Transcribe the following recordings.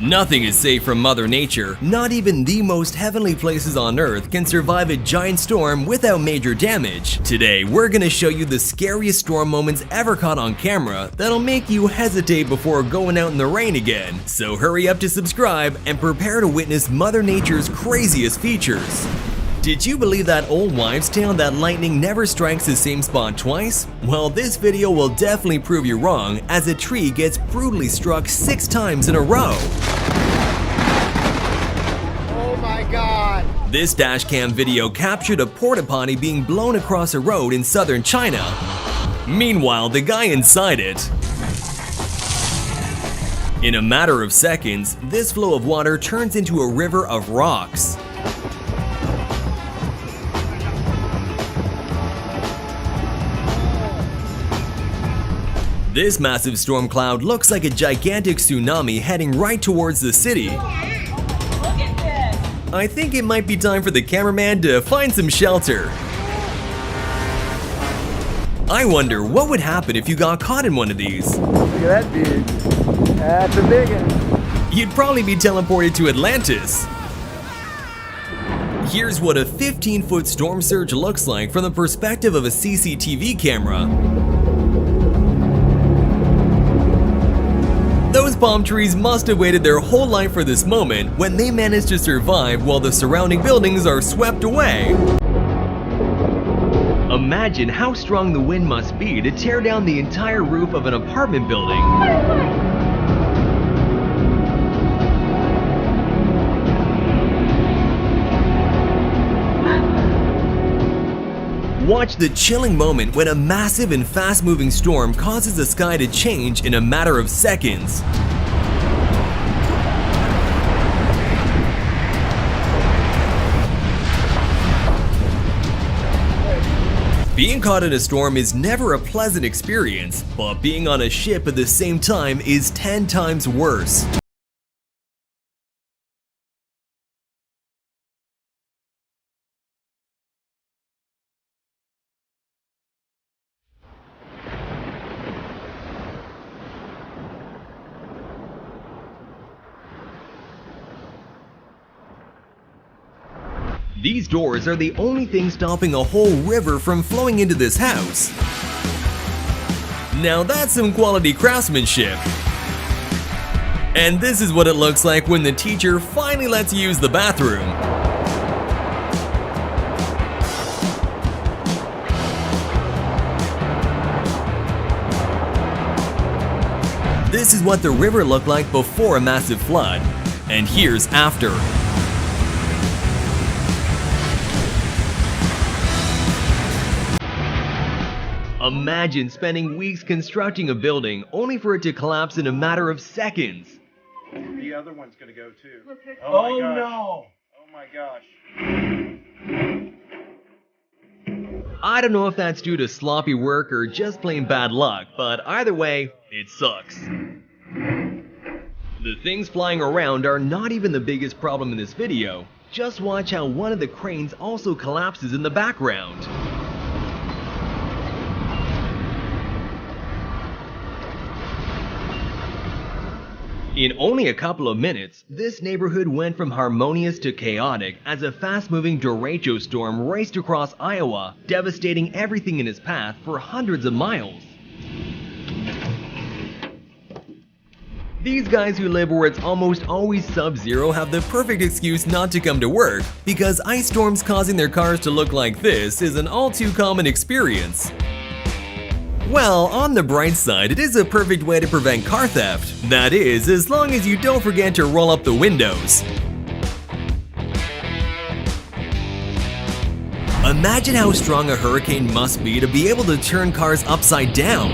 Nothing is safe from Mother Nature. Not even the most heavenly places on Earth can survive a giant storm without major damage. Today, we're gonna show you the scariest storm moments ever caught on camera that'll make you hesitate before going out in the rain again. So hurry up to subscribe and prepare to witness Mother Nature's craziest features. Did you believe that old wives' tale that lightning never strikes the same spot twice? Well, this video will definitely prove you wrong, as a tree gets brutally struck 6 times in a row. Oh my God! This dashcam video captured a porta potty being blown across a road in southern China. Meanwhile, the guy inside it. In a matter of seconds, this flow of water turns into a river of rocks. This massive storm cloud looks like a gigantic tsunami heading right towards the city. Look at this! I think it might be time for the cameraman to find some shelter. I wonder what would happen if you got caught in one of these. Look at that dude. That's a big one. You'd probably be teleported to Atlantis. Here's what a 15-foot storm surge looks like from the perspective of a CCTV camera. Those palm trees must have waited their whole life for this moment when they managed to survive while the surrounding buildings are swept away. Imagine how strong the wind must be to tear down the entire roof of an apartment building. Watch the chilling moment when a massive and fast-moving storm causes the sky to change in a matter of seconds. Being caught in a storm is never a pleasant experience, but being on a ship at the same time is 10 times worse. These doors are the only thing stopping a whole river from flowing into this house. Now that's some quality craftsmanship. And this is what it looks like when the teacher finally lets you use the bathroom. This is what the river looked like before a massive flood. And here's after. Imagine spending weeks constructing a building only for it to collapse in a matter of seconds. The other one's gonna go too. Oh no! Oh my gosh. I don't know if that's due to sloppy work or just plain bad luck, but either way, it sucks. The things flying around are not even the biggest problem in this video. Just watch how one of the cranes also collapses in the background. In only a couple of minutes, this neighborhood went from harmonious to chaotic as a fast-moving derecho storm raced across Iowa, devastating everything in its path for hundreds of miles. These guys who live where it's almost always sub-zero have the perfect excuse not to come to work, because ice storms causing their cars to look like this is an all-too-common experience. Well, on the bright side, it is a perfect way to prevent car theft. That is, as long as you don't forget to roll up the windows. Imagine how strong a hurricane must be to be able to turn cars upside down.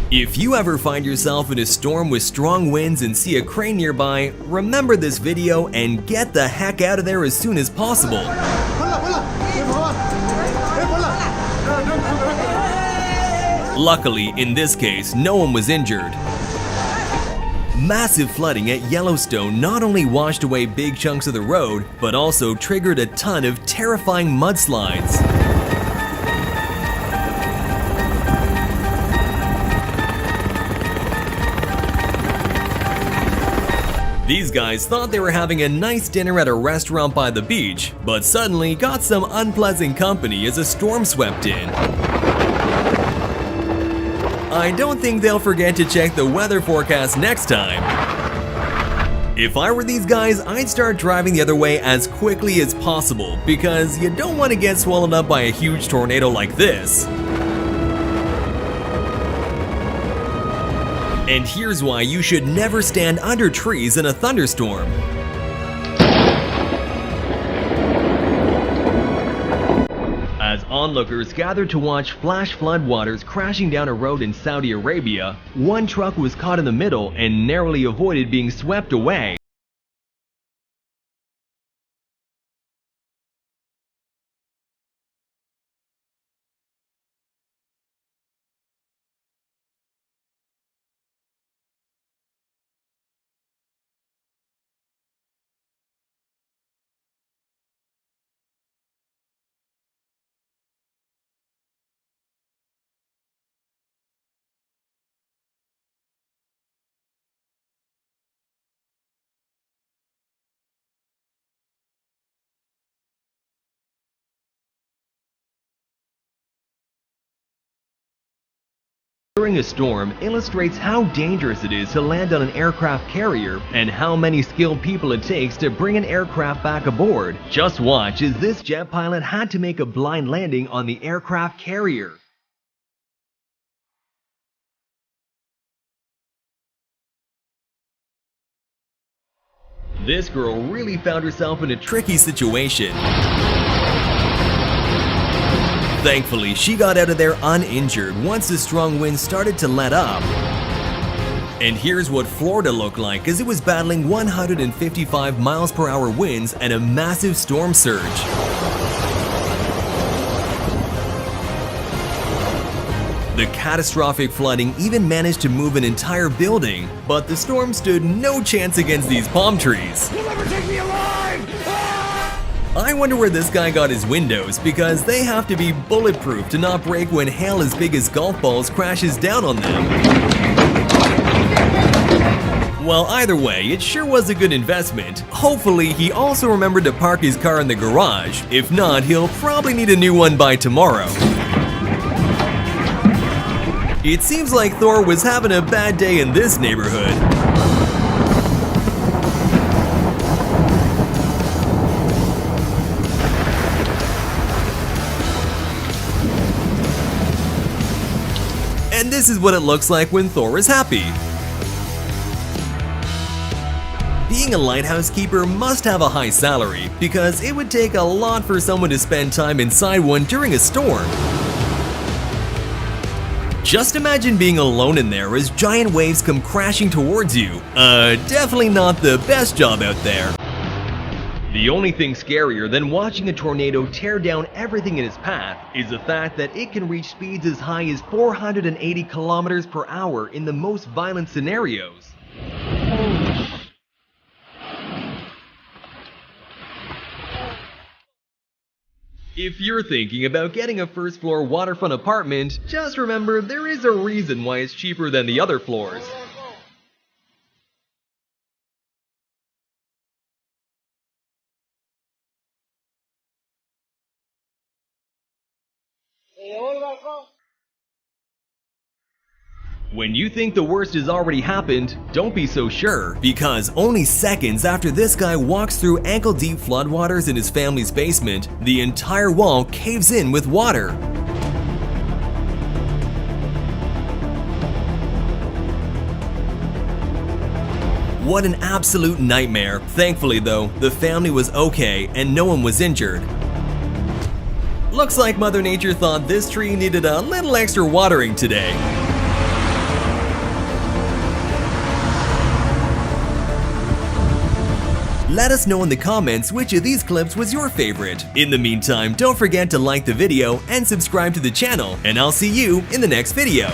If you ever find yourself in a storm with strong winds and see a crane nearby, remember this video and get the heck out of there as soon as possible. Luckily, in this case, no one was injured. Massive flooding at Yellowstone not only washed away big chunks of the road, but also triggered a ton of terrifying mudslides. These guys thought they were having a nice dinner at a restaurant by the beach, but suddenly got some unpleasant company as a storm swept in. I don't think they'll forget to check the weather forecast next time. If I were these guys, I'd start driving the other way as quickly as possible because you don't want to get swallowed up by a huge tornado like this. And here's why you should never stand under trees in a thunderstorm. As onlookers gathered to watch flash floodwaters crashing down a road in Saudi Arabia, one truck was caught in the middle and narrowly avoided being swept away. During a storm illustrates how dangerous it is to land on an aircraft carrier and how many skilled people it takes to bring an aircraft back aboard. Just watch as this jet pilot had to make a blind landing on the aircraft carrier. This girl really found herself in a tricky situation. Thankfully, she got out of there uninjured once the strong wind started to let up. And here's what Florida looked like as it was battling 155 miles per hour winds and a massive storm surge. The catastrophic flooding even managed to move an entire building, but the storm stood no chance against these palm trees. You'll never take me alive! I wonder where this guy got his windows, because they have to be bulletproof to not break when hail as big as golf balls crashes down on them. Well, either way, it sure was a good investment. Hopefully, he also remembered to park his car in the garage. If not, he'll probably need a new one by tomorrow. It seems like Thor was having a bad day in this neighborhood. And this is what it looks like when Thor is happy. Being a lighthouse keeper must have a high salary, because it would take a lot for someone to spend time inside one during a storm. Just imagine being alone in there as giant waves come crashing towards you. Definitely not the best job out there. The only thing scarier than watching a tornado tear down everything in its path is the fact that it can reach speeds as high as 480 kilometers per hour in the most violent scenarios. If you're thinking about getting a first floor waterfront apartment, just remember there is a reason why it's cheaper than the other floors. When you think the worst has already happened, don't be so sure, because only seconds after this guy walks through ankle-deep floodwaters in his family's basement, the entire wall caves in with water. What an absolute nightmare. Thankfully though, the family was okay and no one was injured. Looks like Mother Nature thought this tree needed a little extra watering today. Let us know in the comments which of these clips was your favorite. In the meantime, don't forget to like the video and subscribe to the channel, and I'll see you in the next video.